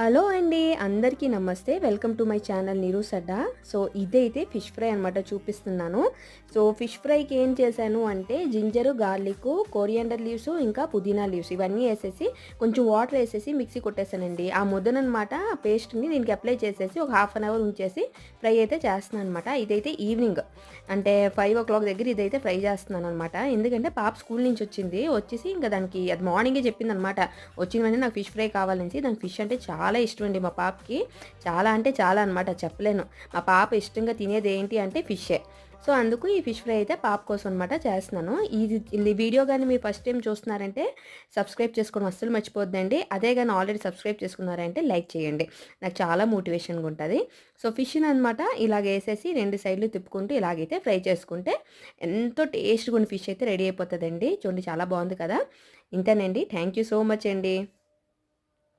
Hello అండి. అందరికీ నమస్తే. Welcome to my channel Neeru's Adda. So ఇదైతే ఫిష్ ఫ్రై అనమాట చూపిస్తున్నాను. సో ఫిష్ ఫ్రైకి ఏం చేశాను అంటే జింజరు, గార్లిక్, కోరియాండర్ లీవ్స్ ఇంకా పుదీనా లీవ్స్ ఇవన్నీ వేసేసి కొంచెం వాటర్ వేసేసి మిక్సీ కొట్టేసానండి. ఆ ముద్దనమాట పేస్ట్ని దీనికి అప్లై చేసేసి ఒక హాఫ్ అన్ అవర్ ఉంచేసి ఫ్రై అయితే చేస్తున్నాను అనమాట. ఇదైతే ఈవినింగ్ అంటే 5 o'clock దగ్గర ఇదైతే ఫ్రై చేస్తున్నాను అనమాట. ఎందుకంటే పాప స్కూల్ నుంచి వచ్చేసి ఇంకా దానికి అది మార్నింగే చెప్పింది అనమాట. వచ్చిన వెంటనే నాకు ఫిష్ ఫ్రై కావాలని. దానికి ఫిష్ అంటే చాలా ఇష్టం అండి మా పాపకి. చాలా అంటే చాలా అనమాట, చెప్పలేను. మా పాప ఇష్టంగా తినేది ఏంటి అంటే ఫిషే. సో అందుకు ఈ ఫిష్ ఫ్రై అయితే పాప కోసం అనమాట చేస్తున్నాను. ఈ వీడియో కానీ మీరు ఫస్ట్ టైం చూస్తున్నారంటే సబ్స్క్రైబ్ చేసుకోవడం అస్సలు మర్చిపోద్దండి. అదే కానీ ఆల్రెడీ సబ్స్క్రైబ్ చేసుకున్నారంటే లైక్ చేయండి, నాకు చాలా మోటివేషన్గా ఉంటుంది. సో ఫిష్ని అనమాట ఇలాగ వేసేసి 2 సైడ్లు తిప్పుకుంటూ ఇలాగైతే ఫ్రై చేసుకుంటే ఎంతో టేస్ట్గా ఉన్న ఫిష్ అయితే రెడీ అయిపోతుందండి. చూడండి చాలా బాగుంది కదా. ఇంతేనండి. థ్యాంక్ యూ సో మచ్ అండి.